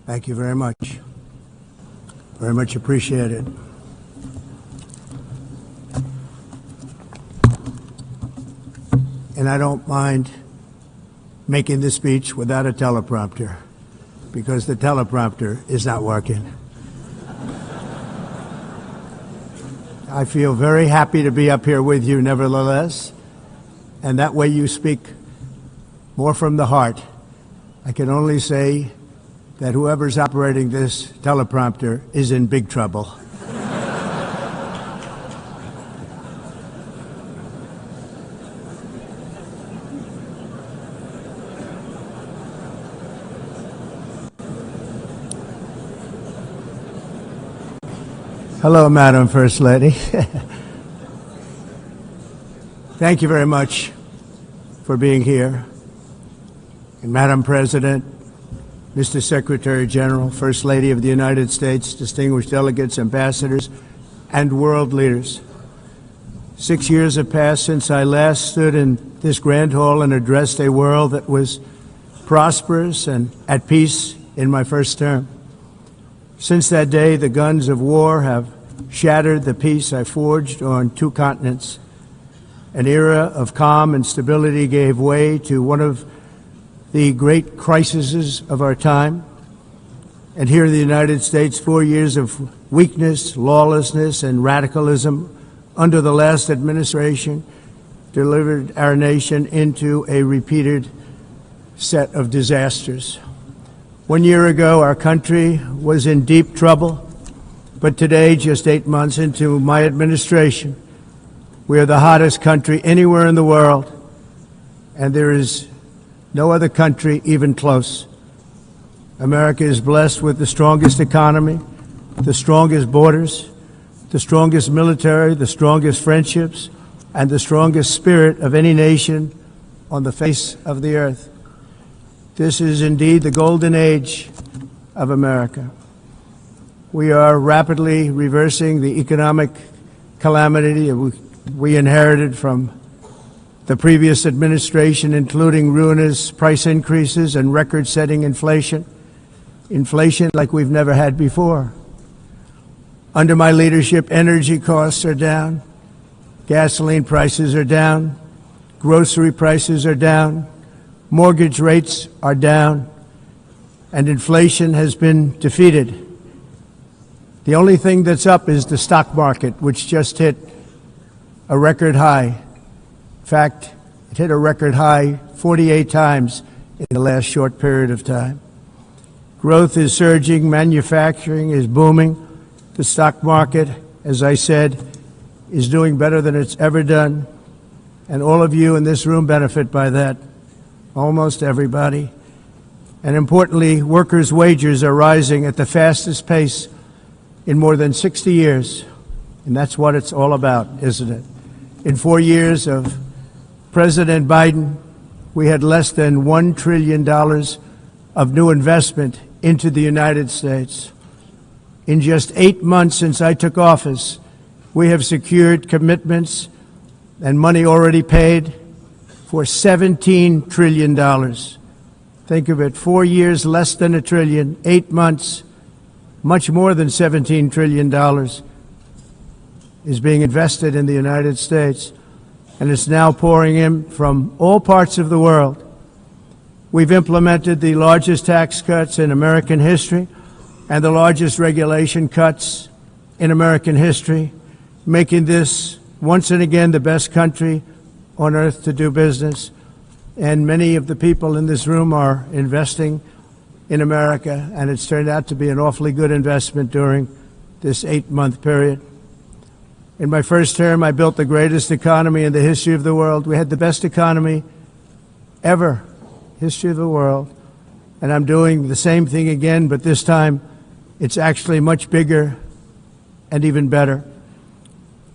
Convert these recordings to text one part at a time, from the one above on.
Thank you very much. Very much appreciated. And I don't mind making this speech without a teleprompter, because the teleprompter is not working. I feel very happy to be up here with you nevertheless, and that way you speak more from the heart. I can only say that whoever's operating this teleprompter is in big trouble. Hello, Madam First Lady. Thank you very much for being here. And Madam President, Mr. Secretary General, First Lady of the United States, distinguished delegates, ambassadors, and world leaders. 6 years have passed since I last stood in this grand hall and addressed a world that was prosperous and at peace in my first term. Since that day, the guns of war have shattered the peace I forged on 2 continents. An era of calm and stability gave way to one of the great crises of our time. And here in the United States, 4 years of weakness, lawlessness, and radicalism under the last administration delivered our nation into a repeated set of disasters. 1 year ago, our country was in deep trouble, but today, just 8 months into my administration, we are the hottest country anywhere in the world, and there is no other country even close. America is blessed with the strongest economy, the strongest borders, the strongest military, the strongest friendships, and the strongest spirit of any nation on the face of the earth. This is indeed the golden age of America. We are rapidly reversing the economic calamity we inherited from the previous administration, including ruinous price increases and record-setting inflation. Inflation like we've never had before. Under my leadership, energy costs are down, gasoline prices are down, grocery prices are down, mortgage rates are down, and inflation has been defeated. The only thing that's up is the stock market, which just hit a record high. In fact, it hit a record high 48 times in the last short period of time. Growth is surging, manufacturing is booming. The stock market, as I said, is doing better than it's ever done, and all of you in this room benefit by that. Almost everybody. And importantly, workers' wages are rising at the fastest pace in more than 60 years. And that's what it's all about, isn't it? In 4 years of President Biden, we had less than $1 trillion of new investment into the United States. In just 8 months since I took office, we have secured commitments and money already paid for $17 trillion. Think of it, 4 years, less than $1 trillion, 8 months, much more than $17 trillion is being invested in the United States, and it's now pouring in from all parts of the world. We've implemented the largest tax cuts in American history and the largest regulation cuts in American history, making this once and again the best country on earth to do business. And many of the people in this room are investing in America, and it's turned out to be an awfully good investment during this 8-month period. In my first term, I built the greatest economy in the history of the world. We had the best economy ever, history of the world. And I'm doing the same thing again, but this time it's actually much bigger and even better.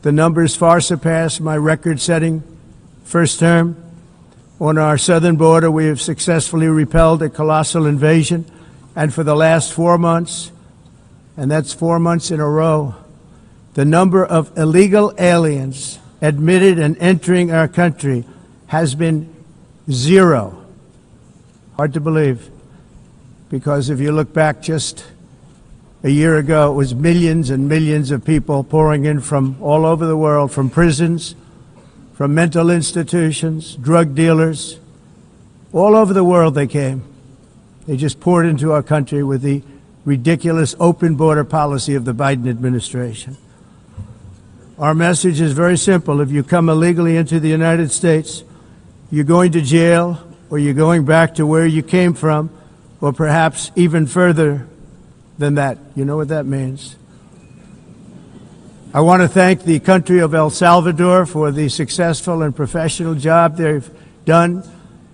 The numbers far surpass my record-setting first term. On our southern border, we have successfully repelled a colossal invasion, and for the last 4 months, and that's 4 months in a row, the number of illegal aliens admitted and entering our country has been 0. Hard to believe. because if you look back just a year ago, it was millions and millions of people pouring in from all over the world, from prisons, from mental institutions, drug dealers. All over the world they came. They just poured into our country with the ridiculous open border policy of the Biden administration. Our message is very simple. If you come illegally into the United States, you're going to jail, or you're going back to where you came from, or perhaps even further than that. You know what that means. I want to thank the country of El Salvador for the successful and professional job they've done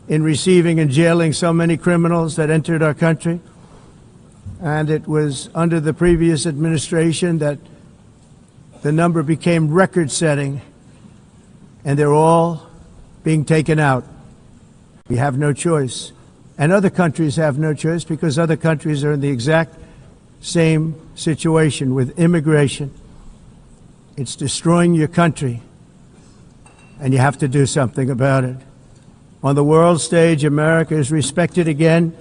in receiving and jailing so many criminals that entered our country. And it was under the previous administration that the number became record-setting, and they're all being taken out. We have no choice. And other countries have no choice, because other countries are in the exact same situation with immigration. It's destroying your country, and you have to do something about it. On the world stage, America is respected again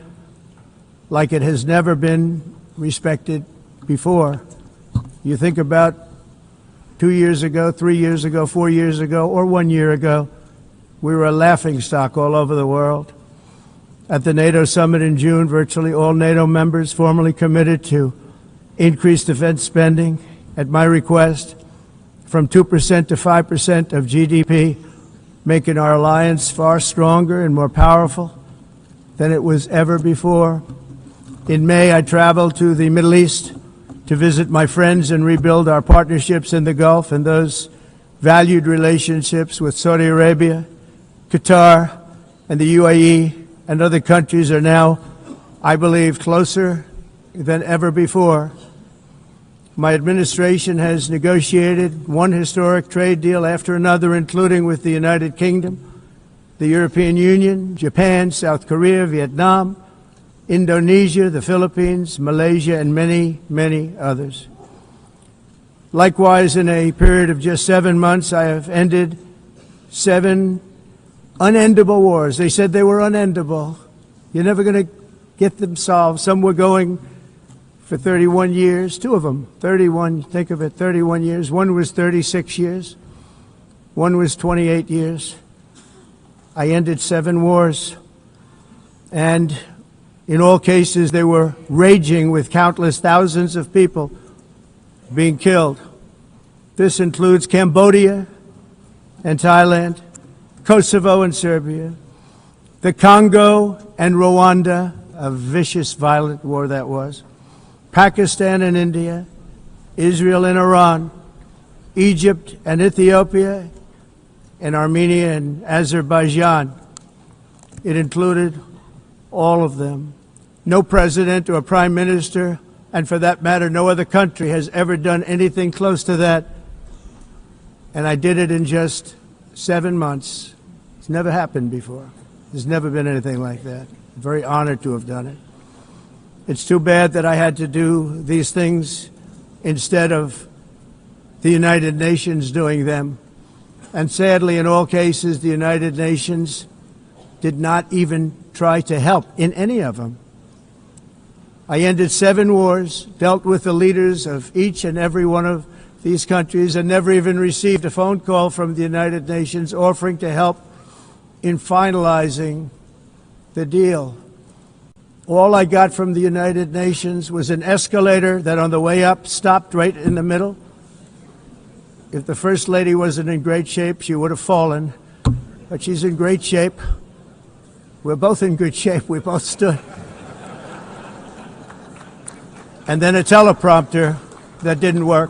like it has never been respected before. You think about 2 years ago, 3 years ago, 4 years ago, or 1 year ago, we were a laughingstock all over the world. At the NATO summit in June, virtually all NATO members formally committed to increase defense spending, at my request, from 2% to 5% of GDP, making our alliance far stronger and more powerful than it was ever before. In May, I traveled to the Middle East to visit my friends and rebuild our partnerships in the Gulf and those valued relationships with Saudi Arabia, Qatar, and the UAE, and other countries are now, I believe, closer than ever before. My administration has negotiated one historic trade deal after another, including with the United Kingdom, the European Union, Japan, South Korea, Vietnam, Indonesia, the Philippines, Malaysia, and many, many others. Likewise, in a period of just 7 months, I have ended 7 unendable wars. They said they were unendable. You're never going to get them solved. Some were going for 31 years, 2 of them, 31, think of it, 31 years. One was 36 years. One was 28 years. I ended 7 wars. And in all cases, they were raging with countless thousands of people being killed. This includes Cambodia and Thailand, Kosovo and Serbia, the Congo and Rwanda, a vicious, violent war that was, Pakistan and India, Israel and Iran, Egypt and Ethiopia, and Armenia and Azerbaijan. It included all of them. No president or prime minister, and for that matter, no other country has ever done anything close to that. And I did it in just 7 months. It's never happened before. There's never been anything like that. I'm very honored to have done it. It's too bad that I had to do these things instead of the United Nations doing them. And sadly, in all cases, the United Nations did not even try to help in any of them. I ended 7 wars, dealt with the leaders of each and every one of these countries, and never even received a phone call from the United Nations offering to help in finalizing the deal. All I got from the United Nations was an escalator that on the way up stopped right in the middle. If the First Lady wasn't in great shape, she would have fallen, but she's in great shape. We're both in good shape. We both stood. And then a teleprompter that didn't work.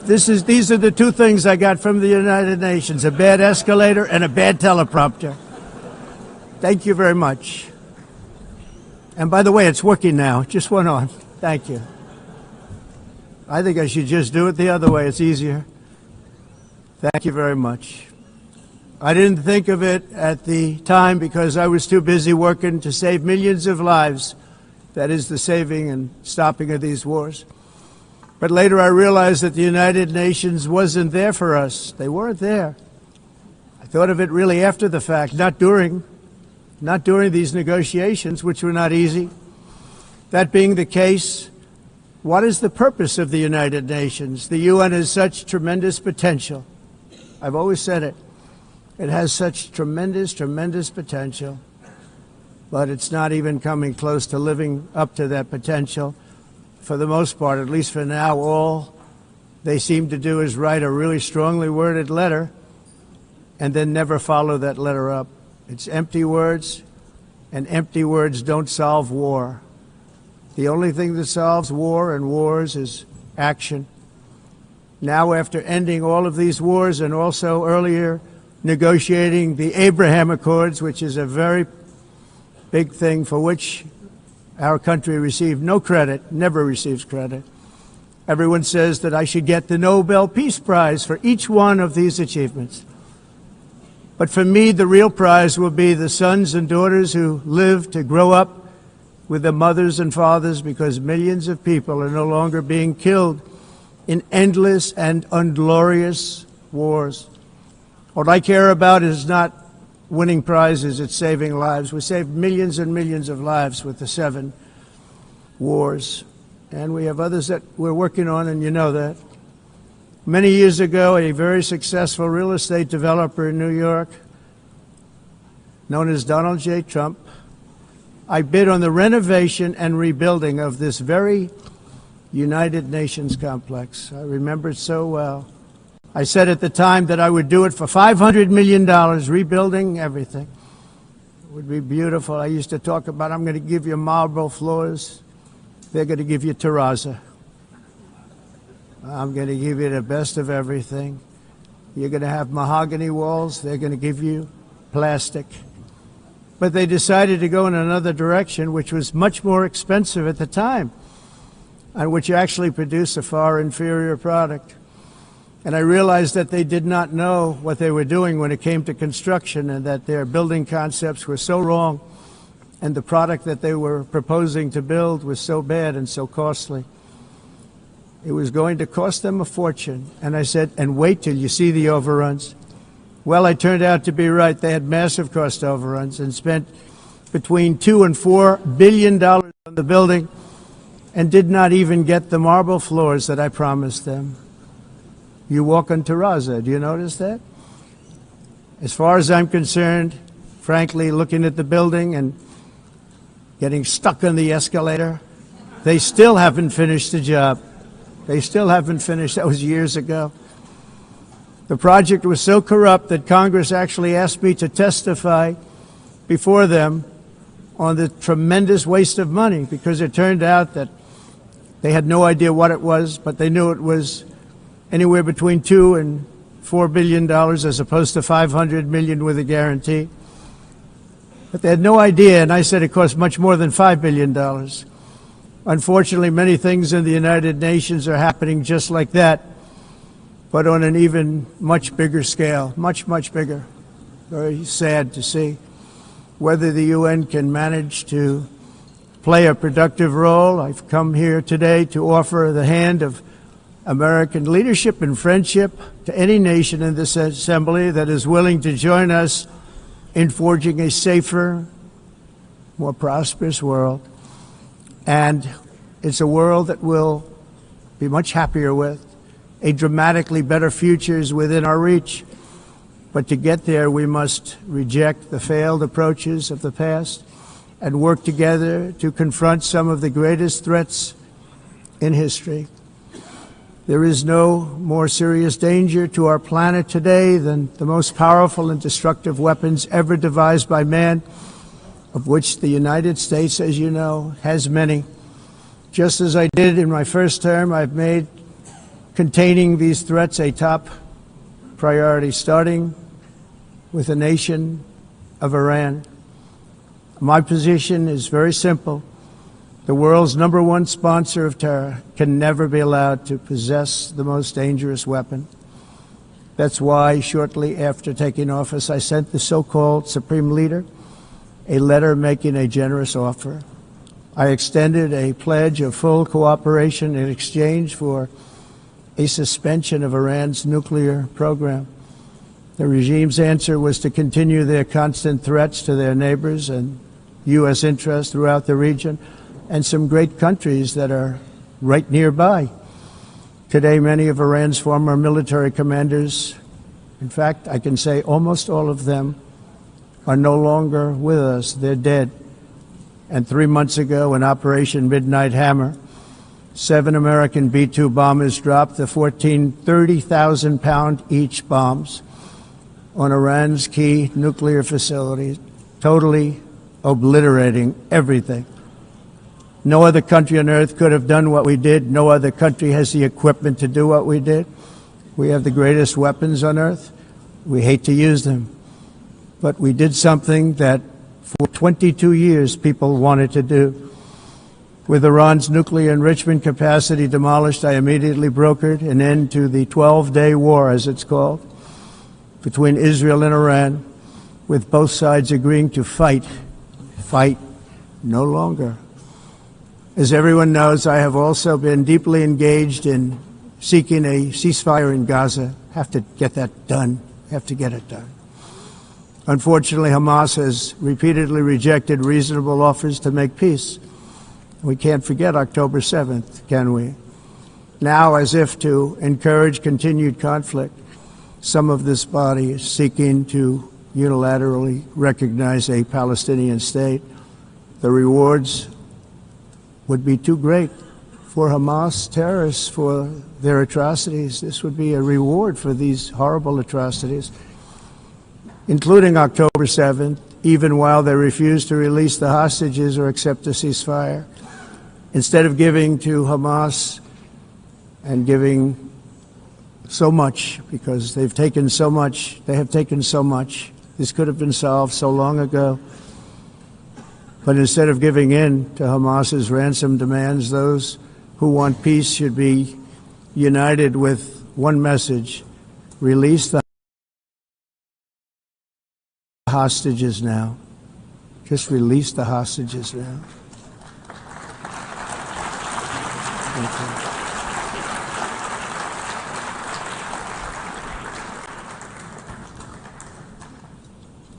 These are the 2 things I got from the United Nations, a bad escalator and a bad teleprompter. Thank you very much. And by the way, it's working now. It just went on. Thank you. I think I should just do it the other way. It's easier. Thank you very much. I didn't think of it at the time because I was too busy working to save millions of lives. That is the saving and stopping of these wars. But later I realized that the United Nations wasn't there for us. They weren't there. I thought of it really after the fact, not during these negotiations, which were not easy. That being the case, what is the purpose of the United Nations? The UN has such tremendous potential. I've always said it. It has such tremendous, tremendous potential, but it's not even coming close to living up to that potential. For the most part, at least for now, all they seem to do is write a really strongly worded letter and then never follow that letter up. It's empty words, and empty words don't solve war. The only thing that solves war and wars is action. Now, after ending all of these wars and also earlier negotiating the Abraham Accords, which is a very big thing for which our country received no credit, never receives credit. Everyone says that I should get the Nobel Peace Prize for each one of these achievements. But for me, the real prize will be the sons and daughters who live to grow up with the mothers and fathers, because millions of people are no longer being killed in endless and unglorious wars. What I care about is not winning prizes, it's saving lives. We saved millions and millions of lives with the 7 wars. And we have others that we're working on, and you know that. Many years ago, a very successful real estate developer in New York, known as Donald J. Trump, I bid on the renovation and rebuilding of this very United Nations complex. I remember it so well. I said at the time that I would do it for $500 million, rebuilding everything. It would be beautiful. I used to talk about, I'm going to give you marble floors. They're going to give you terrazzo. I'm going to give you the best of everything. You're going to have mahogany walls. They're going to give you plastic. But they decided to go in another direction, which was much more expensive at the time, and which actually produced a far inferior product. And I realized that they did not know what they were doing when it came to construction, and that their building concepts were so wrong, and the product that they were proposing to build was so bad and so costly. It was going to cost them a fortune. And I said, and wait till you see the overruns. Well, I turned out to be right. They had massive cost overruns and spent between $2 and $4 billion on the building and did not even get the marble floors that I promised them. You walk on terrazzo. Do you notice that? As far as I'm concerned, frankly, looking at the building and getting stuck on the escalator, they still haven't finished the job. They still haven't finished. That was years ago. The project was so corrupt that Congress actually asked me to testify before them on the tremendous waste of money, because it turned out that they had no idea what it was, but they knew it was anywhere between $2 and $4 billion as opposed to $500 million with a guarantee. But they had no idea, and I said it cost much more than $5 billion. Unfortunately, many things in the United Nations are happening just like that, but on an even much bigger scale, much, much bigger. Very sad to see. Whether the UN can manage to play a productive role, I've come here today to offer the hand of American leadership and friendship to any nation in this assembly that is willing to join us in forging a safer, more prosperous world. And it's a world that we'll be much happier with. A dramatically better future is within our reach. But to get there, we must reject the failed approaches of the past and work together to confront some of the greatest threats in history. There is no more serious danger to our planet today than the most powerful and destructive weapons ever devised by man, of which the United States, as you know, has many. Just as I did in my first term, I've made containing these threats a top priority, starting with the nation of Iran. My position is very simple. The world's #1 sponsor of terror can never be allowed to possess the most dangerous weapon. That's why shortly after taking office, I sent the so-called Supreme Leader a letter making a generous offer. I extended a pledge of full cooperation in exchange for a suspension of Iran's nuclear program. The regime's answer was to continue their constant threats to their neighbors and U.S. interests throughout the region, and some great countries that are right nearby. Today, many of Iran's former military commanders, in fact, I can say almost all of them, are no longer with us. They're dead. And 3 months ago, in Operation Midnight Hammer, 7 American B-2 bombers dropped the 14 30,000-pound each bombs on Iran's key nuclear facilities, totally obliterating everything. No other country on earth could have done what we did. No other country has the equipment to do what we did. We have the greatest weapons on earth. We hate to use them. But we did something that for 22 years people wanted to do. With Iran's nuclear enrichment capacity demolished, I immediately brokered an end to the 12-day war, as it's called, between Israel and Iran, with both sides agreeing to fight no longer. As everyone knows, I have also been deeply engaged in seeking a ceasefire in Gaza. Have to get that done. Have to get it done. Unfortunately, Hamas has repeatedly rejected reasonable offers to make peace. We can't forget October 7th, can we? Now, as if to encourage continued conflict, some of this body is seeking to unilaterally recognize a Palestinian state. The rewards would be too great for Hamas terrorists for their atrocities. This would be a reward for these horrible atrocities, including October 7th, even while they refuse to release the hostages or accept a ceasefire. Instead of giving to Hamas and giving so much, because they've taken so much, they have taken so much. This could have been solved so long ago. But instead of giving in to Hamas's ransom demands, those who want peace should be united with one message: release the hostages now. Just release the hostages now. Thank you.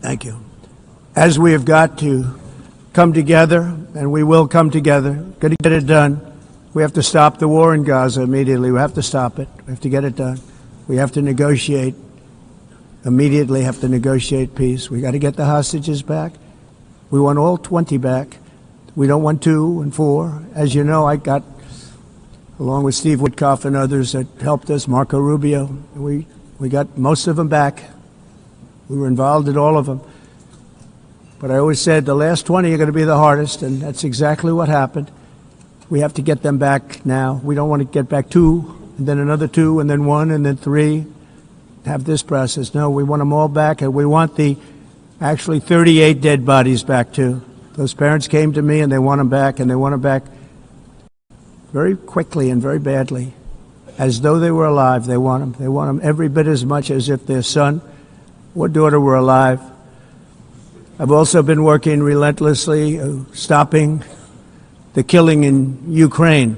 Thank you. As we have got to come together, and we will come together, got to get it done. We have to stop the war in Gaza immediately. We have to stop it. We have to get it done. We have to negotiate. Immediately have to negotiate peace. We got to get the hostages back. We want all 20 back. We don't want 2 and 4. As you know, I got, along with Steve Witkoff and others that helped us, Marco Rubio, we got most of them back. We were involved in all of them. But I always said the last 20 are going to be the hardest, and that's exactly what happened. We have to get them back now. We don't want to get back 2, and then another 2, and then 1, and then 3. Have this process. No, we want them all back, and we want the actually 38 dead bodies back too. Those parents came to me and they want them back, and they want them back very quickly and very badly, as though they were alive. They want them. They want them every bit as much as if their son or daughter were alive. I've also been working relentlessly, stopping the killing in Ukraine.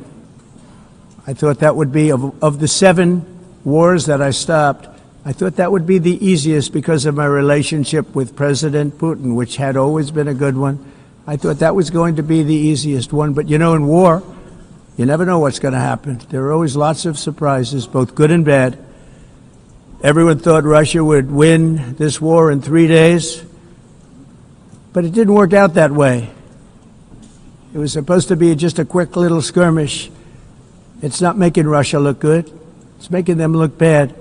I thought that would be, of the 7 wars that I stopped, I thought that would be the easiest because of my relationship with President Putin, which had always been a good one. I thought that was going to be the easiest one. But, you know, in war, you never know what's going to happen. There are always lots of surprises, both good and bad. Everyone thought Russia would win this war in 3 days, but it didn't work out that way. It was supposed to be just a quick little skirmish. It's not making Russia look good. It's making them look bad.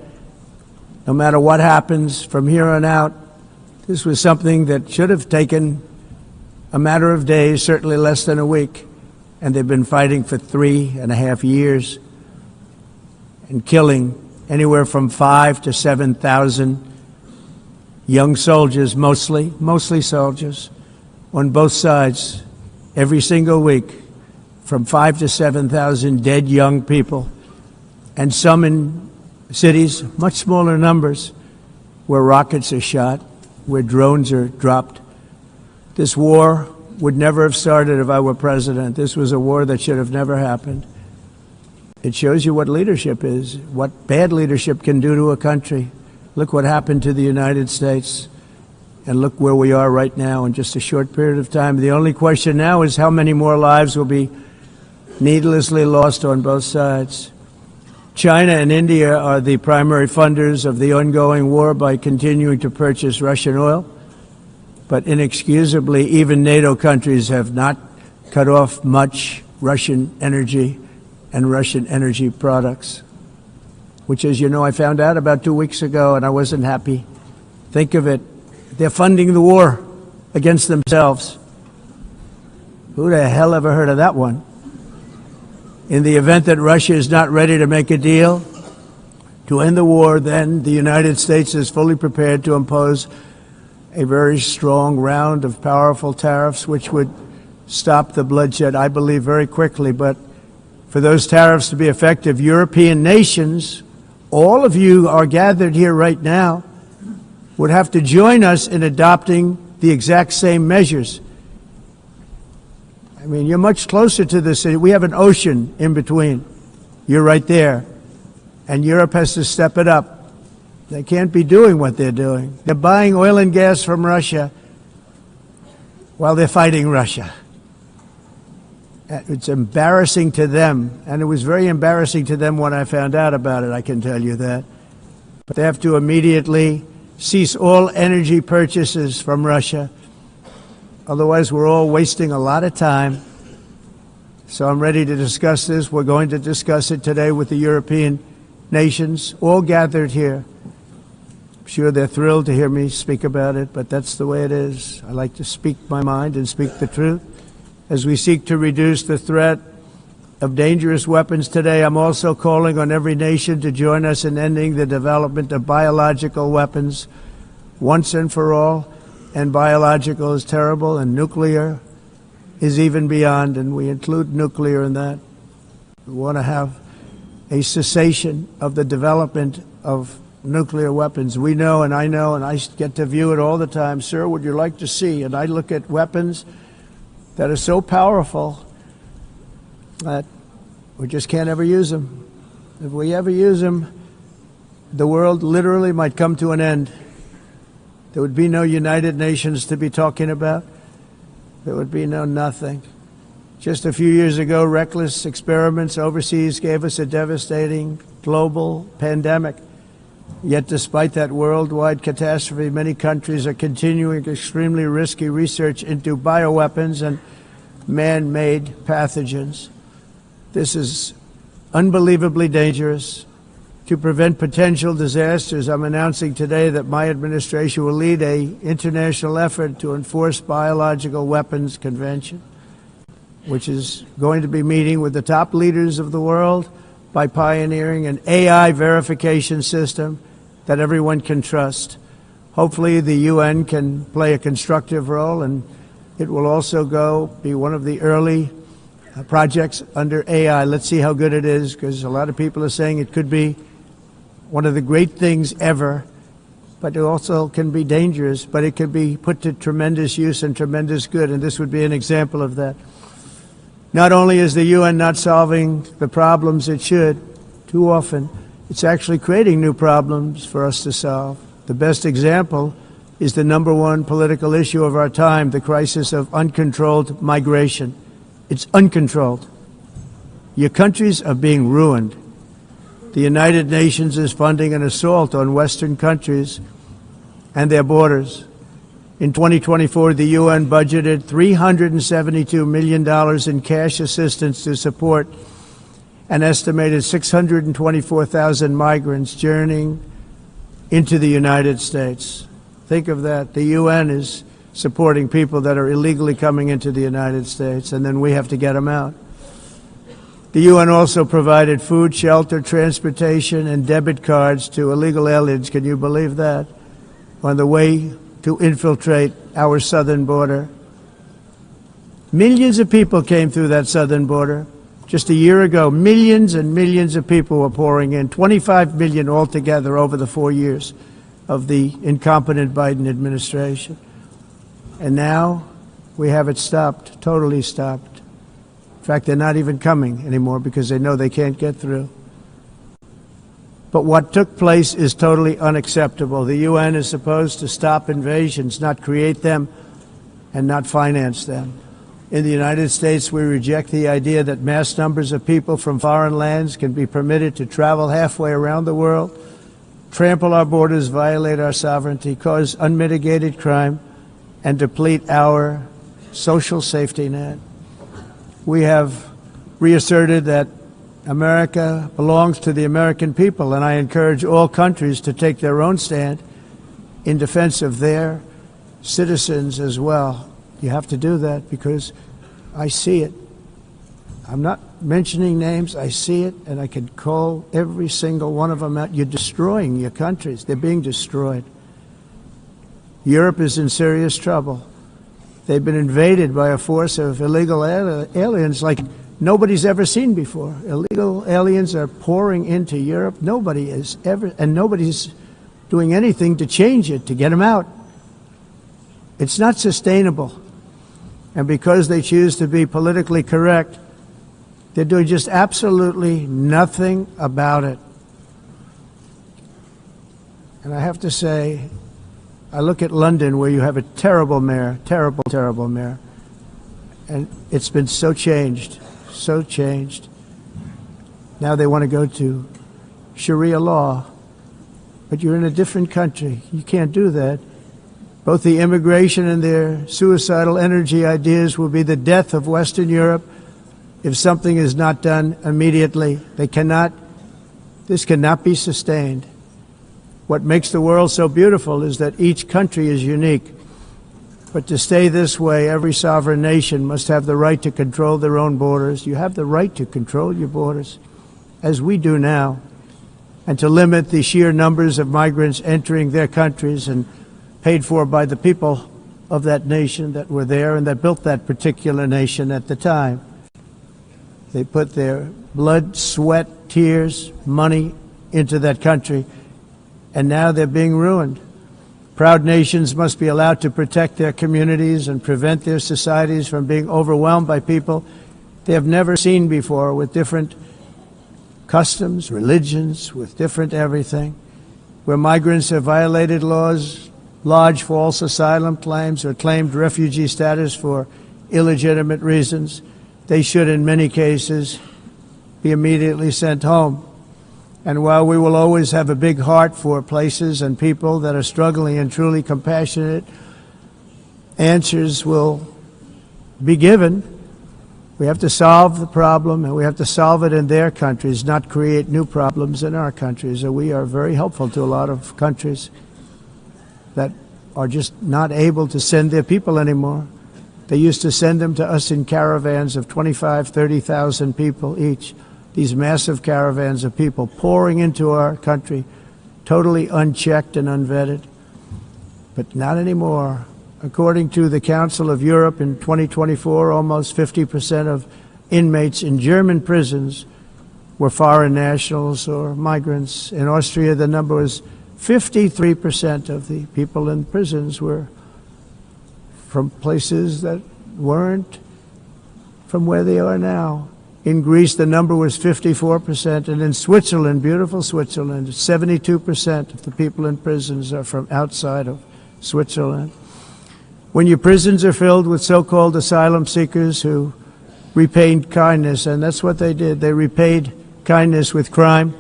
No matter what happens from here on out, this was something that should have taken a matter of days, certainly less than a week. And they've been fighting for 3.5 years and killing anywhere from 5,000 to 7,000 young soldiers, mostly soldiers, on both sides, every single week, from 5,000 to 7,000 dead young people, and some in cities, much smaller numbers, where rockets are shot, where drones are dropped. This war would never have started if I were president. This was a war that should have never happened. It shows you what leadership is, what bad leadership can do to a country. Look what happened to the United States. And look where we are right now in just a short period of time. The only question now is how many more lives will be needlessly lost on both sides. China and India are the primary funders of the ongoing war by continuing to purchase Russian oil. But inexcusably, even NATO countries have not cut off much Russian energy and Russian energy products, which, as you know, I found out about 2 weeks ago, and I wasn't happy. Think of it. They're funding the war against themselves. Who the hell ever heard of that one? In the event that Russia is not ready to make a deal to end the war, then the United States is fully prepared to impose a very strong round of powerful tariffs, which would stop the bloodshed, I believe, very quickly. But for those tariffs to be effective, European nations, all of you are gathered here right now, would have to join us in adopting the exact same measures. I mean, you're much closer to this. We have an ocean in between. You're right there. And Europe has to step it up. They can't be doing what they're doing. They're buying oil and gas from Russia while they're fighting Russia. It's embarrassing to them, and it was very embarrassing to them when I found out about it, I can tell you that. But they have to immediately cease all energy purchases from Russia. Otherwise, we're all wasting a lot of time. So I'm ready to discuss this. We're going to discuss it today with the European nations, all gathered here. I'm sure they're thrilled to hear me speak about it, but that's the way it is. I like to speak my mind and speak the truth. As we seek to reduce the threat of dangerous weapons today, I'm also calling on every nation to join us in ending the development of biological weapons once and for all. And biological is terrible, and nuclear is even beyond, and we include nuclear in that. We want to have a cessation of the development of nuclear weapons. We know, and I get to view it all the time. Sir, would you like to see? And I look at weapons that are so powerful that we just can't ever use them. If we ever use them, the world literally might come to an end. There would be no United Nations to be talking about. There would be no nothing. Just a few years ago, reckless experiments overseas gave us a devastating global pandemic. Yet despite that worldwide catastrophe, many countries are continuing extremely risky research into bioweapons and man-made pathogens. This is unbelievably dangerous. To prevent potential disasters, I'm announcing today that my administration will lead an international effort to enforce biological weapons convention, which is going to be meeting with the top leaders of the world by pioneering an AI verification system that everyone can trust. Hopefully the UN can play a constructive role, and it will also be one of the early projects under AI. Let's see how good it is, because a lot of people are saying it could be one of the great things ever, but it also can be dangerous, but it can be put to tremendous use and tremendous good, and this would be an example of that. Not only is the UN not solving the problems it should, too often, it's actually creating new problems for us to solve. The best example is the #1 political issue of our time, the crisis of uncontrolled migration. It's uncontrolled. Your countries are being ruined. The United Nations is funding an assault on Western countries and their borders. In 2024, the UN budgeted $372 million in cash assistance to support an estimated 624,000 migrants journeying into the United States. Think of that. The UN is supporting people that are illegally coming into the United States, and then we have to get them out. The UN also provided food, shelter, transportation, and debit cards to illegal aliens. Can you believe that? On the way to infiltrate our southern border. Millions of people came through that southern border. Just a year ago, millions and millions of people were pouring in, 25 million altogether over the 4 years of the incompetent Biden administration. And now we have it stopped, totally stopped. In fact, they're not even coming anymore because they know they can't get through. But what took place is totally unacceptable. The UN is supposed to stop invasions, not create them and not finance them. In the United States, we reject the idea that mass numbers of people from foreign lands can be permitted to travel halfway around the world, trample our borders, violate our sovereignty, cause unmitigated crime, and deplete our social safety net. We have reasserted that America belongs to the American people, and I encourage all countries to take their own stand in defense of their citizens as well. You have to do that because I see it. I'm not mentioning names. I see it, and I can call every single one of them out. You're destroying your countries. They're being destroyed. Europe is in serious trouble. They've been invaded by a force of illegal aliens like nobody's ever seen before. Illegal aliens are pouring into Europe. Nobody is ever, and nobody's doing anything to change it, to get them out. It's not sustainable. And because they choose to be politically correct, they're doing just absolutely nothing about it. And I have to say, I look at London, where you have a terrible mayor, terrible, terrible mayor, and it's been so changed, so changed. Now they want to go to Sharia law, but you're in a different country. You can't do that. Both the immigration and their suicidal energy ideas will be the death of Western Europe if something is not done immediately. This cannot be sustained. What makes the world so beautiful is that each country is unique. But to stay this way, every sovereign nation must have the right to control their own borders. You have the right to control your borders, as we do now, and to limit the sheer numbers of migrants entering their countries and paid for by the people of that nation that were there and that built that particular nation at the time. They put their blood, sweat, tears, money into that country, and now they're being ruined. Proud nations must be allowed to protect their communities and prevent their societies from being overwhelmed by people they have never seen before, with different customs, religions, with different everything. Where migrants have violated laws, lodged false asylum claims, or claimed refugee status for illegitimate reasons, they should, in many cases, be immediately sent home. And while we will always have a big heart for places and people that are struggling and truly compassionate, answers will be given. We have to solve the problem, and we have to solve it in their countries, not create new problems in our countries. And we are very helpful to a lot of countries that are just not able to send their people anymore. They used to send them to us in caravans of 25,000, 30,000 people each. These massive caravans of people pouring into our country, totally unchecked and unvetted. But not anymore. According to the Council of Europe, in 2024, almost 50% of inmates in German prisons were foreign nationals or migrants. In Austria, the number was 53% of the people in prisons were from places that weren't from where they are now. In Greece, the number was 54%, and in Switzerland, beautiful Switzerland, 72% of the people in prisons are from outside of Switzerland. When your prisons are filled with so-called asylum seekers who repaid kindness, and that's what they did, they repaid kindness with crime,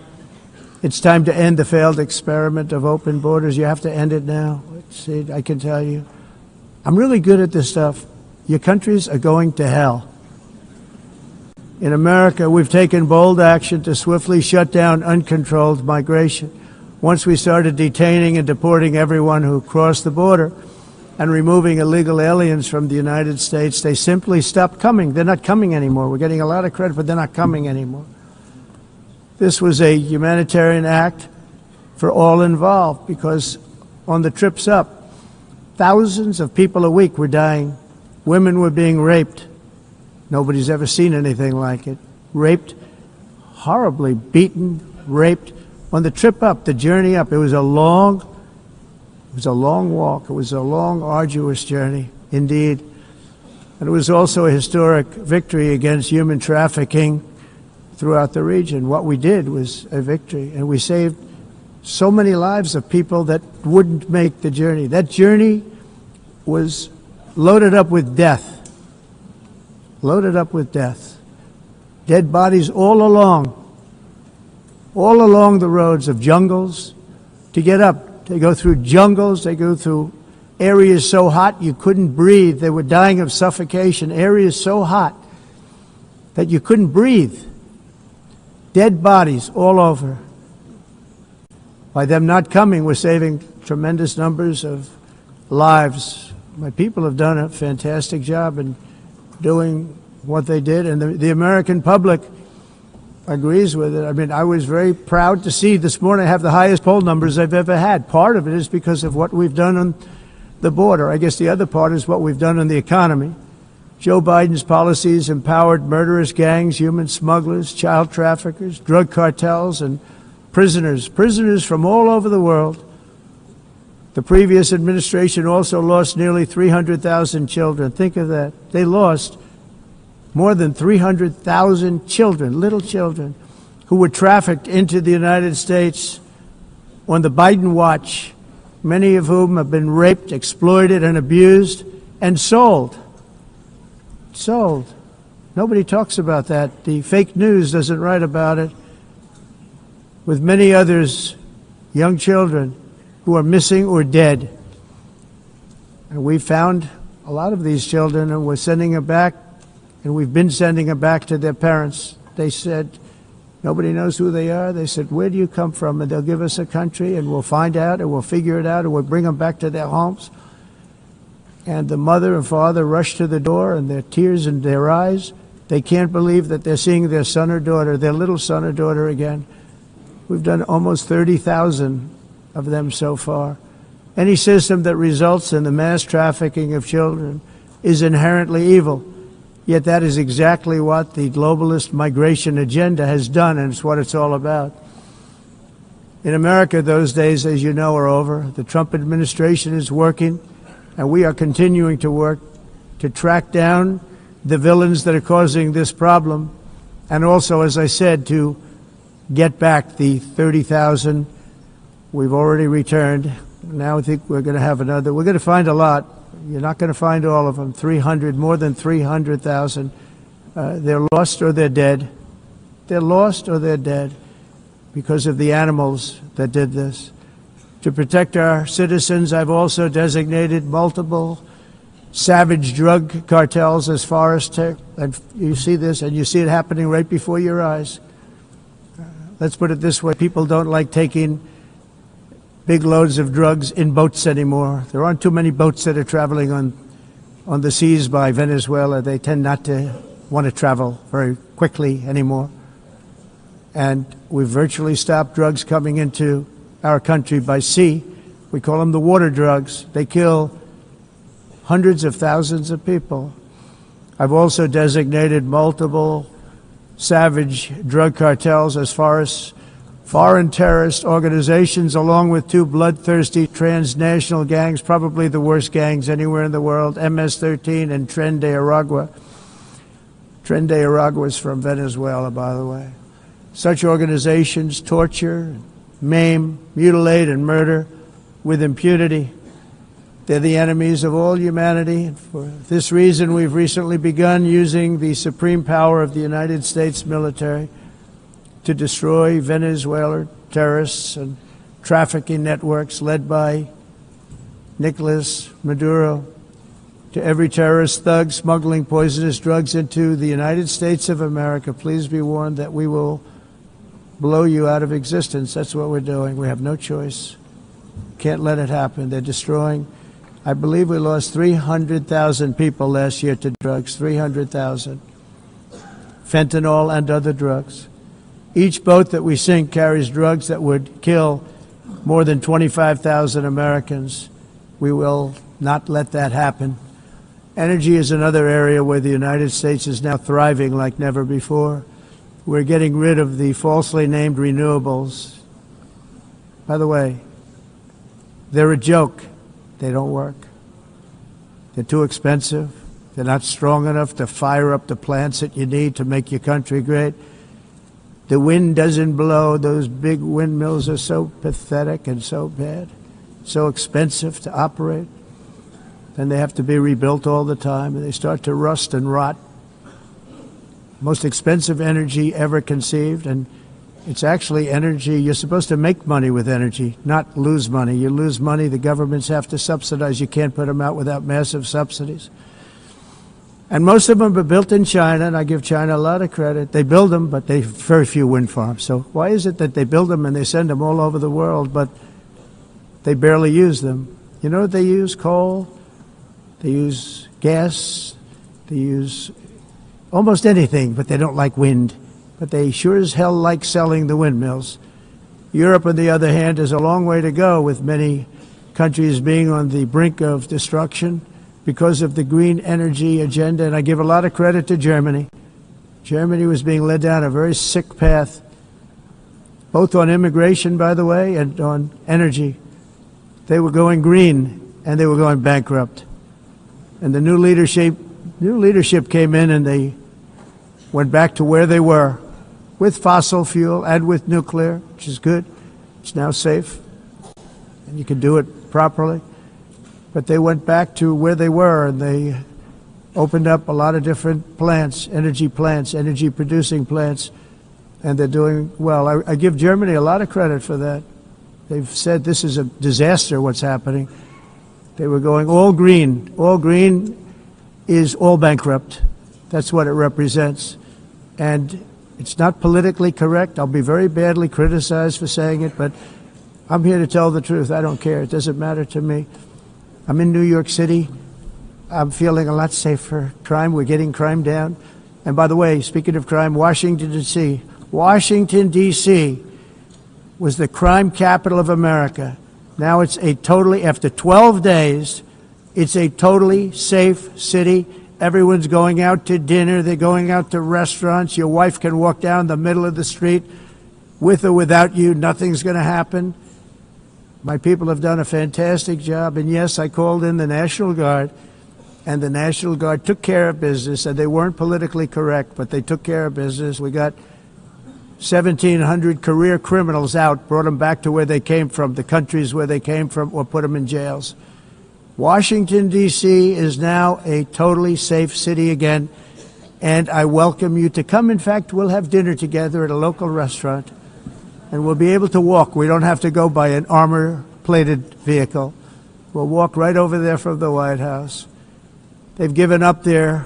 it's time to end the failed experiment of open borders. You have to end it now. See, I can tell you, I'm really good at this stuff. Your countries are going to hell. In America, we've taken bold action to swiftly shut down uncontrolled migration. Once we started detaining and deporting everyone who crossed the border and removing illegal aliens from the United States, they simply stopped coming. They're not coming anymore. We're getting a lot of credit, but they're not coming anymore. This was a humanitarian act for all involved, because on the trips up, thousands of people a week were dying. Women were being raped. Nobody's ever seen anything like it. Raped, horribly beaten, raped. On the trip up, the journey up, it was a long walk. It was a long, arduous journey, indeed. And it was also a historic victory against human trafficking throughout the region. What we did was a victory, and we saved so many lives of people that wouldn't make the journey. That journey was loaded up with death. Loaded up with death. Dead bodies all along the roads of jungles to get up. They go through jungles, they go through areas so hot you couldn't breathe. They were dying of suffocation. Areas so hot that you couldn't breathe. Dead bodies all over. By them not coming, we're saving tremendous numbers of lives. My people have done a fantastic job in doing what they did, and the American public agrees with it. I mean, I was very proud to see this morning I have the highest poll numbers I've ever had. Part of it is because of what we've done on the border. I guess the other part is what we've done on the economy. Joe Biden's policies empowered murderous gangs, human smugglers, child traffickers, drug cartels, and prisoners from all over the world. The previous administration also lost nearly 300,000 children. Think of that. They lost more than 300,000 children, little children, who were trafficked into the United States on the Biden watch, many of whom have been raped, exploited, and abused, and sold. Sold. Nobody talks about that. The fake news doesn't write about it. With many others, young children who are missing or dead. And we found a lot of these children, and we're sending them back, and we've been sending them back to their parents. They said, nobody knows who they are. They said, where do you come from? And they'll give us a country, and we'll find out, and we'll figure it out, and we'll bring them back to their homes. And the mother and father rush to the door, and their tears in their eyes. They can't believe that they're seeing their son or daughter, their little son or daughter again. We've done almost 30,000 of them so far. Any system that results in the mass trafficking of children is inherently evil. Yet that is exactly what the globalist migration agenda has done, and it's what it's all about. In America, those days, as you know, are over. The Trump administration is working, and we are continuing to work to track down the villains that are causing this problem, and also, as I said, to get back the 30,000 we've already returned. Now I think we're going to have another. We're going to find a lot. You're not going to find all of them. 300, more than 300,000. They're lost or they're dead. They're lost or they're dead because of the animals that did this. To protect our citizens, I've also designated multiple savage drug cartels as far as and you see this, and you see it happening right before your eyes. Let's put it this way. People don't like taking big loads of drugs in boats anymore. There aren't too many boats that are traveling on the seas by Venezuela. They tend not to want to travel very quickly anymore. And we've virtually stopped drugs coming into our country by sea. We call them the water drugs. They kill hundreds of thousands of people. I've also designated multiple savage drug cartels as far as foreign terrorist organizations, along with two bloodthirsty transnational gangs, probably the worst gangs anywhere in the world, MS-13 and Tren de Aragua. Tren de Aragua is from Venezuela, by the way. Such organizations torture, maim, mutilate, and murder with impunity. They're the enemies of all humanity. And for this reason, we've recently begun using the supreme power of the United States military to destroy Venezuelan terrorists and trafficking networks led by Nicolas Maduro. To every terrorist thug smuggling poisonous drugs into the United States of America, please be warned that we will blow you out of existence. That's what we're doing. We have no choice. Can't let it happen. They're destroying. I believe we lost 300,000 people last year to drugs, 300,000. Fentanyl and other drugs. Each boat that we sink carries drugs that would kill more than 25,000 Americans. We will not let that happen. Energy is another area where the United States is now thriving like never before. We're getting rid of the falsely named renewables. By the way, they're a joke. They don't work. They're too expensive. They're not strong enough to fire up the plants that you need to make your country great. The wind doesn't blow. Those big windmills are so pathetic and so bad, so expensive to operate. Then they have to be rebuilt all the time, and they start to rust and rot. Most expensive energy ever conceived, and it's actually energy. You're supposed to make money with energy, not lose money. You lose money, the governments have to subsidize. You can't put them out without massive subsidies. And most of them are built in China, and I give China a lot of credit. They build them, but they have very few wind farms. So why is it that they build them and they send them all over the world, but they barely use them? You know what they use? Coal. They use gas. They use almost anything, but they don't like wind. But they sure as hell like selling the windmills. Europe, on the other hand, has a long way to go, with many countries being on the brink of destruction because of the green energy agenda. And I give a lot of credit to Germany. Germany was being led down a very sick path, both on immigration, by the way, and on energy. They were going green, and they were going bankrupt. And the new leadership came in, and they went back to where they were, with fossil fuel and with nuclear, which is good. It's now safe, and you can do it properly. But they went back to where they were, and they opened up a lot of different plants, energy-producing plants, and they're doing well. I give Germany a lot of credit for that. They've said this is a disaster, what's happening. They were going all green. All green is all bankrupt. That's what it represents. And it's not politically correct. I'll be very badly criticized for saying it, but I'm here to tell the truth. I don't care. It doesn't matter to me. I'm in New York City. I'm feeling a lot safer. Crime, we're getting crime down. And by the way, speaking of crime, Washington, D.C. Washington, D.C. was the crime capital of America. Now it's a totally, after 12 days, it's a totally safe city. Everyone's going out to dinner. They're going out to restaurants. Your wife can walk down the middle of the street with or without you. Nothing's going to happen. My people have done a fantastic job. And yes, I called in the National Guard, and the National Guard took care of business. And they weren't politically correct, but they took care of business. We got 1,700 career criminals out, brought them back to where they came from, the countries where they came from, or put them in jails. Washington, D.C. is now a totally safe city again, and I welcome you to come. In fact, we'll have dinner together at a local restaurant, and we'll be able to walk. We don't have to go by an armor-plated vehicle. We'll walk right over there from the White House. They've given up their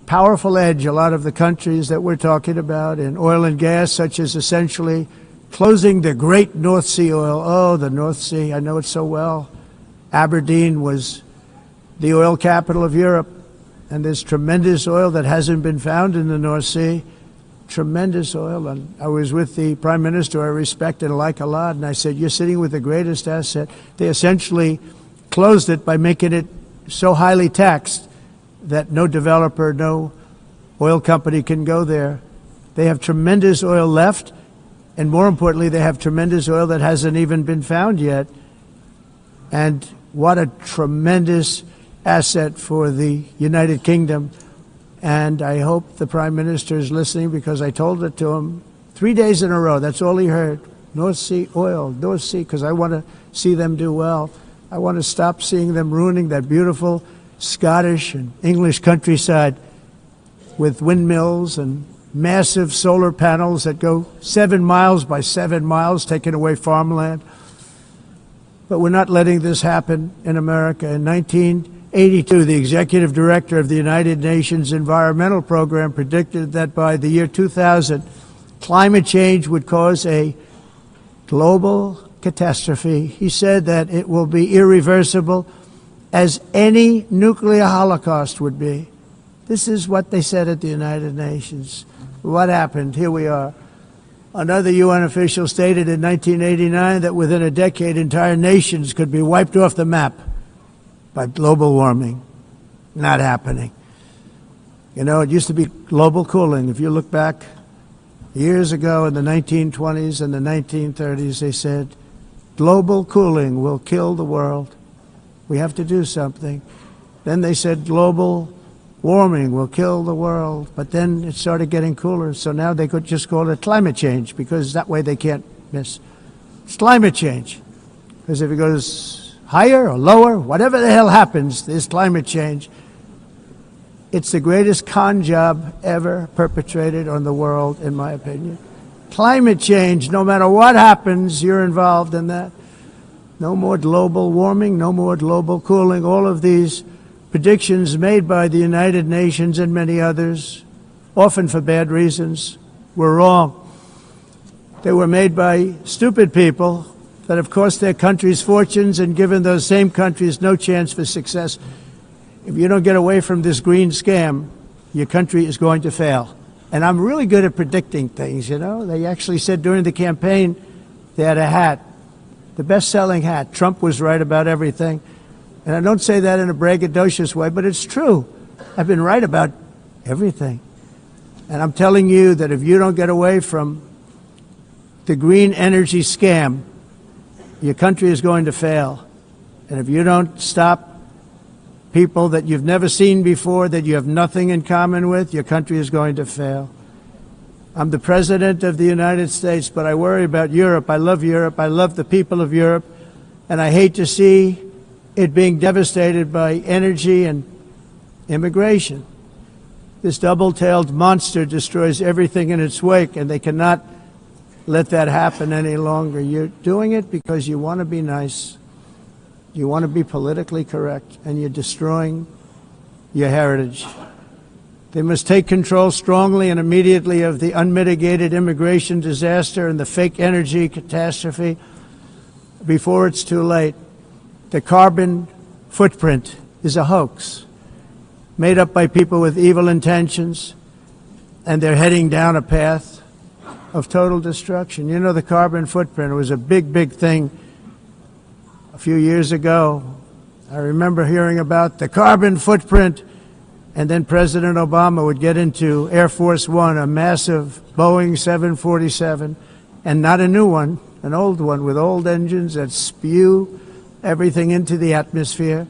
powerful edge, a lot of the countries that we're talking about, in oil and gas, such as essentially closing the great North Sea oil. Oh, the North Sea, I know it so well. Aberdeen was the oil capital of Europe, and there's tremendous oil that hasn't been found in the North Sea. Tremendous oil. And I was with the Prime Minister I respect and like a lot, and I said, you're sitting with the greatest asset. They essentially closed it by making it so highly taxed that no developer, no oil company can go there. They have tremendous oil left, and more importantly, they have tremendous oil that hasn't even been found yet. And what a tremendous asset for the United Kingdom. And I hope the Prime Minister is listening, because I told it to him 3 days in a row. That's all he heard. North Sea oil, North Sea, because I want to see them do well. I want to stop seeing them ruining that beautiful Scottish and English countryside with windmills and massive solar panels that go 7 miles by 7 miles, taking away farmland. But we're not letting this happen in America. In 1982, the executive director of the United Nations Environmental Program predicted that by the year 2000, climate change would cause a global catastrophe. He said that it will be irreversible, as any nuclear holocaust would be. This is what they said at the United Nations. What happened? Here we are. Another UN official stated in 1989 that within a decade, entire nations could be wiped off the map by global warming. Not happening. You know, it used to be global cooling. If you look back years ago in the 1920s and the 1930s, they said, global cooling will kill the world. We have to do something. Then they said global warming will kill the world. But then it started getting cooler, so now they could just call it climate change, because that way they can't miss. It's climate change. Because if it goes higher or lower, whatever the hell happens, there's climate change. It's the greatest con job ever perpetrated on the world, in my opinion. Climate change, no matter what happens, you're involved in that. No more global warming, no more global cooling. All of these predictions made by the United Nations and many others, often for bad reasons, were wrong. They were made by stupid people that have cost their countries fortunes and given those same countries no chance for success. If you don't get away from this green scam, your country is going to fail. And I'm really good at predicting things, you know. They actually said during the campaign they had a hat, the best-selling hat. Trump was right about everything. And I don't say that in a braggadocious way, but it's true. I've been right about everything. And I'm telling you that if you don't get away from the green energy scam, your country is going to fail. And if you don't stop people that you've never seen before, that you have nothing in common with, your country is going to fail. I'm the President of the United States, but I worry about Europe. I love Europe. I love the people of Europe. And I hate to see it being devastated by energy and immigration. This double-tailed monster destroys everything in its wake, and they cannot let that happen any longer. You're doing it because you want to be nice. You want to be politically correct, and you're destroying your heritage. They must take control strongly and immediately of the unmitigated immigration disaster and the fake energy catastrophe before it's too late. The carbon footprint is a hoax made up by people with evil intentions, and they're heading down a path of total destruction. You know, the carbon footprint was a big, big thing a few years ago. I remember hearing about the carbon footprint, and then President Obama would get into Air Force One, a massive Boeing 747, and not a new one, an old one with old engines that spew everything into the atmosphere.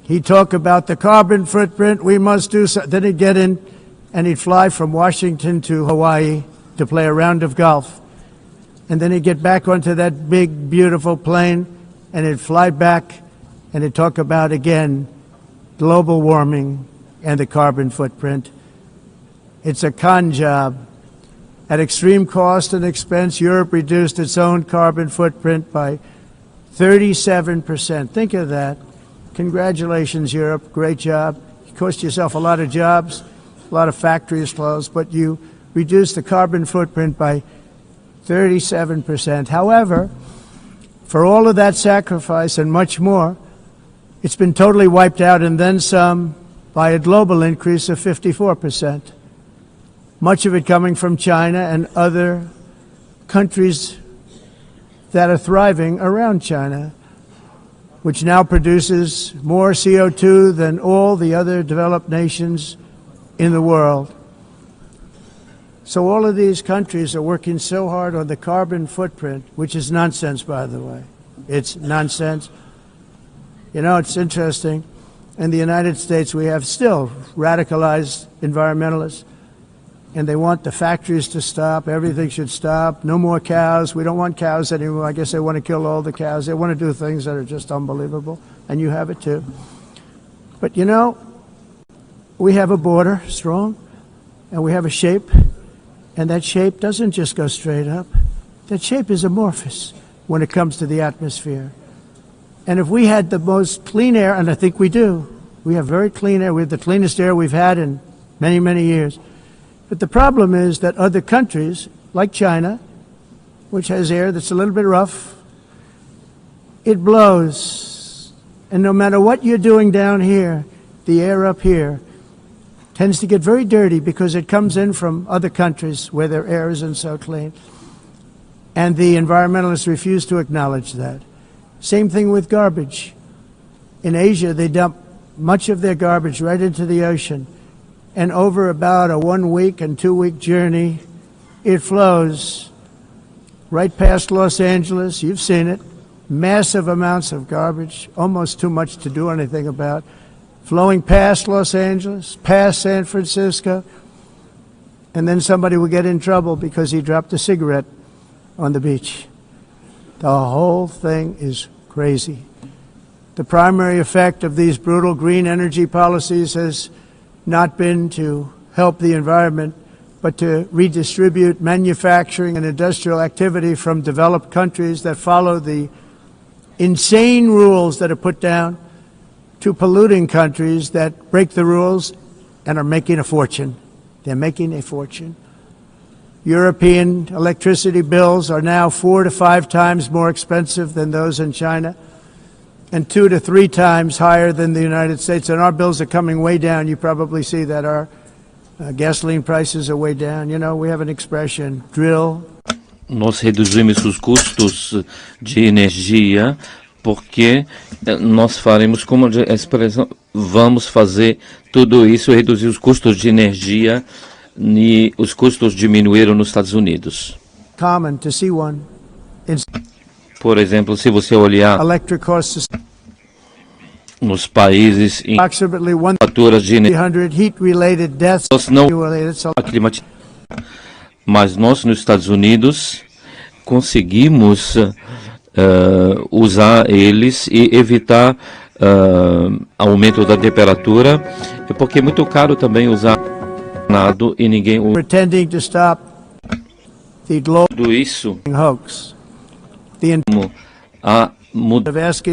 He'd talk about the carbon footprint, we must do so. Then he'd get in and he'd fly from Washington to Hawaii to play a round of golf. And then he'd get back onto that big, beautiful plane and he'd fly back and he'd talk about, again, global warming and the carbon footprint. It's a con job. At extreme cost and expense, Europe reduced its own carbon footprint by 37%. Think of that. Congratulations, Europe. Great job. You cost yourself a lot of jobs, a lot of factories closed, but you reduced the carbon footprint by 37%. However, for all of that sacrifice and much more, it's been totally wiped out and then some by a global increase of 54%. Much of it coming from China and other countries that are thriving around China, which now produces more CO2 than all the other developed nations in the world. So all of these countries are working so hard on the carbon footprint, which is nonsense, by the way. It's nonsense. You know, it's interesting. In the United States, we have still radicalized environmentalists, and they want the factories to stop. Everything should stop. No more cows. We don't want cows anymore. I guess they want to kill all the cows. They want to do things that are just unbelievable, and you have it too. But you know, we have a border, strong, and we have a shape, and that shape doesn't just go straight up. That shape is amorphous when it comes to the atmosphere. And if we had the most clean air, and I think we do, we have very clean air. We have the cleanest air we've had in many, many years. But the problem is that other countries, like China, which has air that's a little bit rough, it blows. And no matter what you're doing down here, the air up here tends to get very dirty because it comes in from other countries where their air isn't so clean. And the environmentalists refuse to acknowledge that. Same thing with garbage. In Asia, they dump much of their garbage right into the ocean. And over about a 1 week and 2 week journey, it flows right past Los Angeles. You've seen it. Massive amounts of garbage, almost too much to do anything about. flowing past Los Angeles, past San Francisco, and then somebody would get in trouble because he dropped a cigarette on the beach. The whole thing is crazy. The primary effect of these brutal green energy policies has not been to help the environment, but to redistribute manufacturing and industrial activity from developed countries that follow the insane rules that are put down to polluting countries that break the rules and are making a fortune. They're making a fortune. European electricity bills are now 4 to 5 times more expensive than those in China, and 2 to 3 times higher than the United States. And our bills are coming way down. You probably see that our gasoline prices are way down. You know, we have an expression, drill. Nós reduzimos os custos de energia porque nós faremos, como a expressão, vamos fazer tudo isso, reduzir os custos de energia, e os custos diminuíram nos Estados Unidos. Common to see one. Por exemplo, se você olhar nos países em faturas de energia, mas nós nos Estados Unidos conseguimos usar eles e evitar aumento da temperatura, porque é muito caro também usar nada e ninguém usa. Tudo isso a mudança.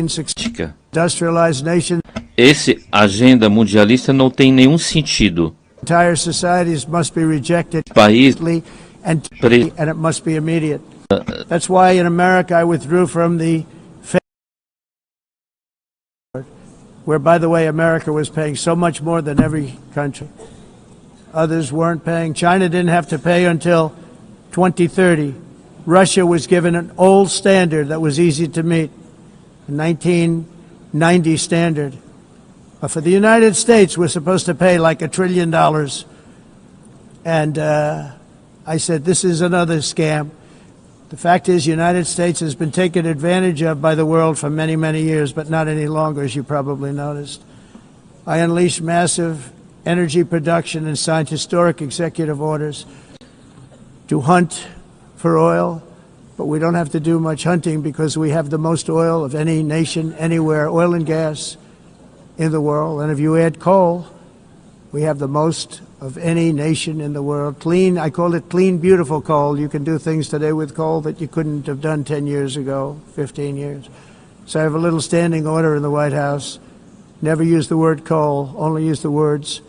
Esse agenda mundialista não tem nenhum sentido. Entire societies must be rejected País and it must be immediate. That's why in America I withdrew from the where, by the way, America was paying so much more than every country. Others weren't paying. China didn't have to pay until 2030. Russia was given an old standard that was easy to meet, a 1990 standard. But for the United States, we're supposed to pay like $1 trillion. And I said, this is another scam. The fact is, the United States has been taken advantage of by the world for many, many years, but not any longer, as you probably noticed. I unleashed massive energy production and signed historic executive orders to hunt for oil, but we don't have to do much hunting because we have the most oil of any nation anywhere, oil and gas in the world. And if you add coal, we have the most of any nation in the world. Clean, I call it clean, beautiful coal. You can do things today with coal that you couldn't have done 10 years ago, 15 years. So I have a little standing order in the White House. Never use the word coal, only use the words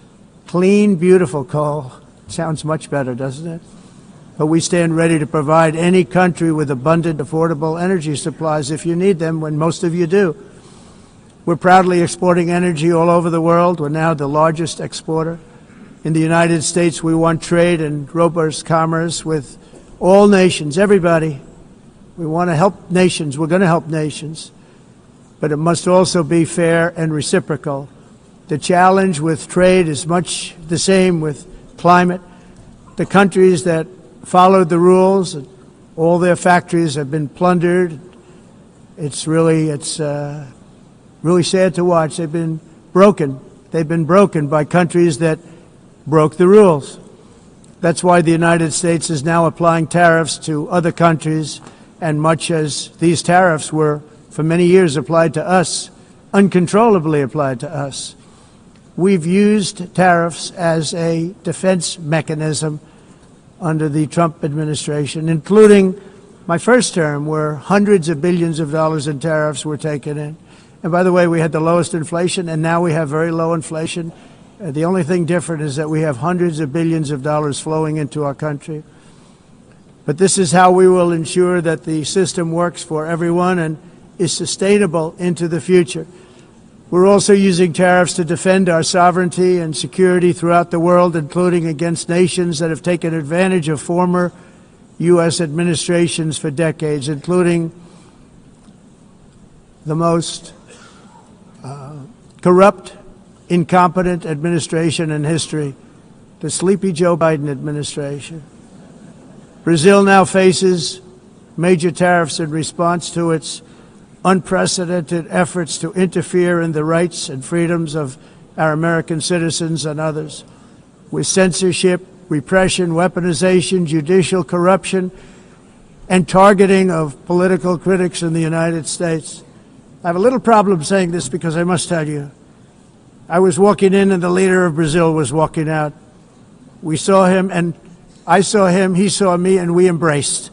clean, beautiful coal. Sounds much better, doesn't it? But we stand ready to provide any country with abundant, affordable energy supplies if you need them, when most of you do. We're proudly exporting energy all over the world. We're now the largest exporter. In the United States, we want trade and robust commerce with all nations, everybody. We want to help nations. We're going to help nations. But it must also be fair and reciprocal. The challenge with trade is much the same with climate. The countries that followed the rules, all their factories have been plundered. It's really sad to watch. They've been broken. They've been broken by countries that broke the rules. That's why the United States is now applying tariffs to other countries, and much as these tariffs were for many years applied to us, uncontrollably applied to us. We've used tariffs as a defense mechanism under the Trump administration, including my first term, where hundreds of billions of dollars in tariffs were taken in. And by the way, we had the lowest inflation, and now we have very low inflation. The only thing different is that we have hundreds of billions of dollars flowing into our country. But this is how we will ensure that the system works for everyone and is sustainable into the future. We're also using tariffs to defend our sovereignty and security throughout the world, including against nations that have taken advantage of former U.S. administrations for decades, including the most corrupt, incompetent administration in history, the sleepy Joe Biden administration. Brazil now faces major tariffs in response to its unprecedented efforts to interfere in the rights and freedoms of our American citizens and others, with censorship, repression, weaponization, judicial corruption, and targeting of political critics in the United States. I have a little problem saying this because I must tell you, I was walking in and the leader of Brazil was walking out. We saw him and I saw him, he saw me, and we embraced.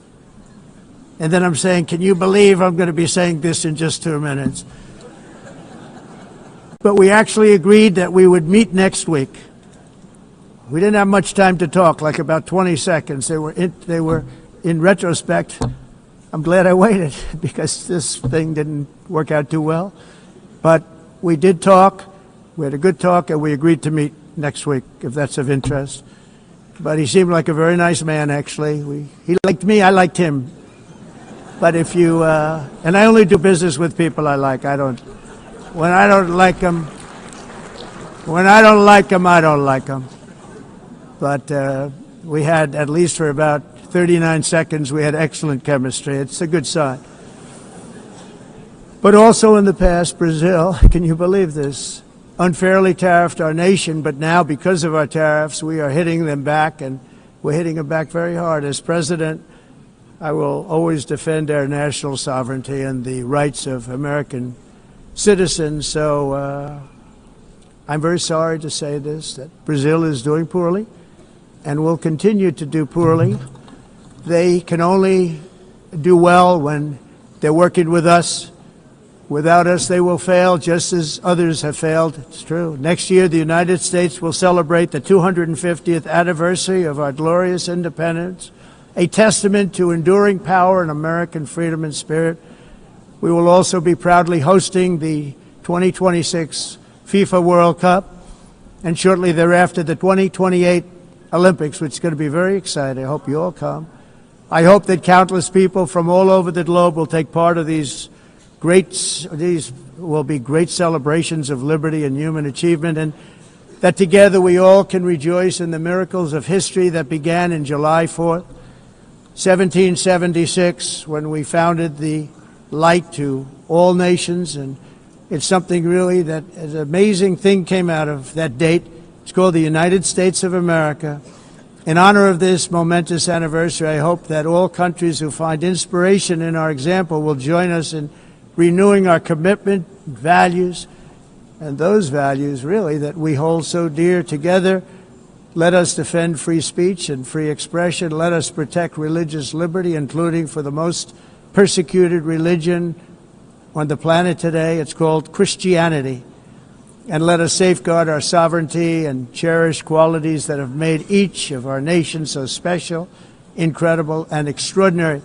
And then I'm saying, can you believe I'm going to be saying this in just 2 minutes? But we actually agreed that we would meet next week. We didn't have much time to talk, like about 20 seconds. They were in retrospect, I'm glad I waited because this thing didn't work out too well. But we did talk, we had a good talk, and we agreed to meet next week, if that's of interest. But he seemed like a very nice man, actually. He liked me, I liked him. But if you, and I only do business with people I like. When I don't like them, I don't like them. But we had, at least for about 39 seconds, we had excellent chemistry. It's a good sign. But also in the past, Brazil, can you believe this, unfairly tariffed our nation, but now because of our tariffs, we are hitting them back, and we're hitting them back very hard. As president, I will always defend our national sovereignty and the rights of American citizens. So I'm very sorry to say this, that Brazil is doing poorly and will continue to do poorly. They can only do well when they're working with us. Without us, they will fail, just as others have failed. It's true. Next year, the United States will celebrate the 250th anniversary of our glorious independence, a testament to enduring power and American freedom and spirit. We will also be proudly hosting the 2026 FIFA World Cup, and shortly thereafter, the 2028 Olympics, which is going to be very exciting. I hope you all come. I hope that countless people from all over the globe will take part of these will be great celebrations of liberty and human achievement, and that together we all can rejoice in the miracles of history that began in July 4th, 1776, when we founded the light to all nations. And it's something really that an amazing thing came out of that date. It's called the United States of America. In honor of this momentous anniversary, I hope that all countries who find inspiration in our example will join us in renewing our commitment, values, and those values really that we hold so dear. Together, let us defend free speech and free expression. Let us protect religious liberty, including for the most persecuted religion on the planet today. It's called Christianity. And let us safeguard our sovereignty and cherish qualities that have made each of our nations so special, incredible, and extraordinary.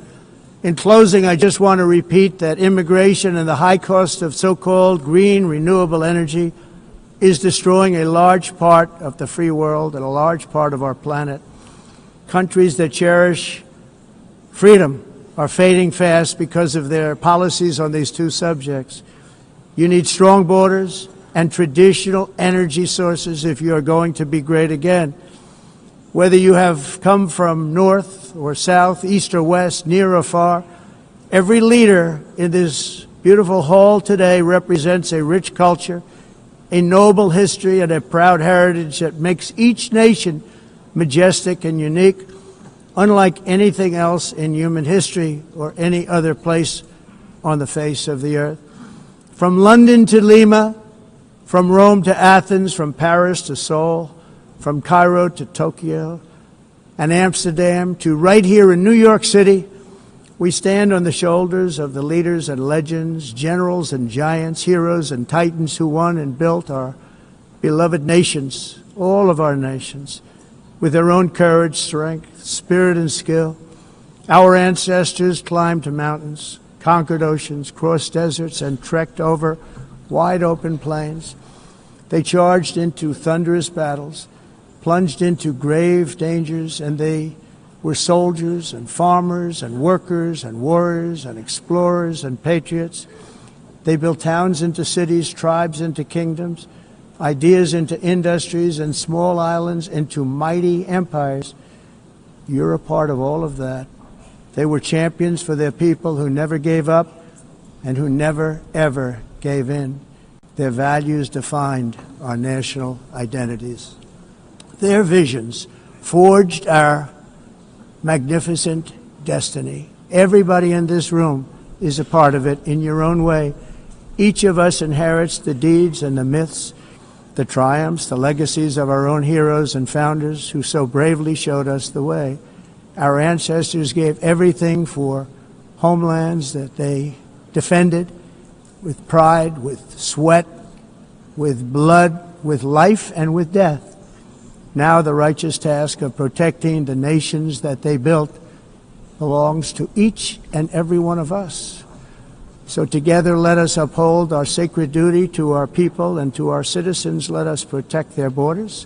In closing, I just want to repeat that immigration and the high cost of so-called green renewable energy is destroying a large part of the free world and a large part of our planet. Countries that cherish freedom are fading fast because of their policies on these two subjects. You need strong borders and traditional energy sources if you are going to be great again. Whether you have come from north or south, east or west, near or far, every leader in this beautiful hall today represents a rich culture, a noble history, and a proud heritage that makes each nation majestic and unique, unlike anything else in human history or any other place on the face of the earth. From London to Lima, from Rome to Athens, from Paris to Seoul, from Cairo to Tokyo and Amsterdam to right here in New York City, we stand on the shoulders of the leaders and legends, generals and giants, heroes and titans who won and built our beloved nations, all of our nations, with their own courage, strength, spirit, and skill. Our ancestors climbed mountains, conquered oceans, crossed deserts, and trekked over wide open plains. They charged into thunderous battles, plunged into grave dangers, and they were soldiers and farmers and workers and warriors and explorers and patriots. They built towns into cities, tribes into kingdoms, ideas into industries, and small islands into mighty empires. You're a part of all of that. They were champions for their people who never gave up and who never, ever gave in. Their values defined our national identities. Their visions forged our magnificent destiny. Everybody in this room is a part of it in your own way. Each of us inherits the deeds and the myths, the triumphs, the legacies of our own heroes and founders who so bravely showed us the way. Our ancestors gave everything for homelands that they defended with pride, with sweat, with blood, with life, and with death. Now the righteous task of protecting the nations that they built belongs to each and every one of us. So together let us uphold our sacred duty to our people and to our citizens. Let us protect their borders,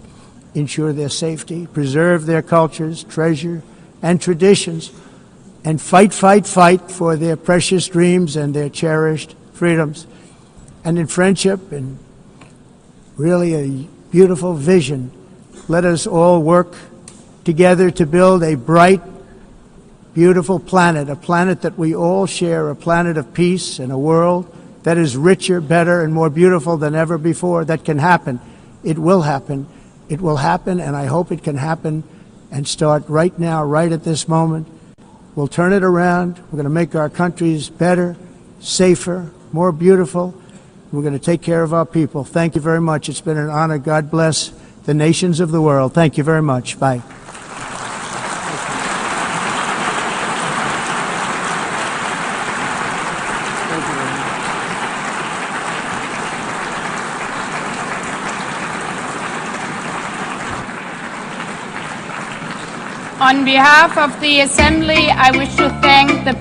ensure their safety, preserve their cultures, treasure, and traditions, and fight, fight, fight for their precious dreams and their cherished freedoms. And in friendship and really a beautiful vision, let us all work together to build a bright, beautiful planet, a planet that we all share, a planet of peace and a world that is richer, better, and more beautiful than ever before. That can happen. It will happen. It will happen, and I hope it can happen and start right now, right at this moment. We'll turn it around. We're going to make our countries better, safer, more beautiful. We're going to take care of our people. Thank you very much. It's been an honor. God bless the nations of the world. Thank you very much. Bye. On behalf of the Assembly, I wish to thank the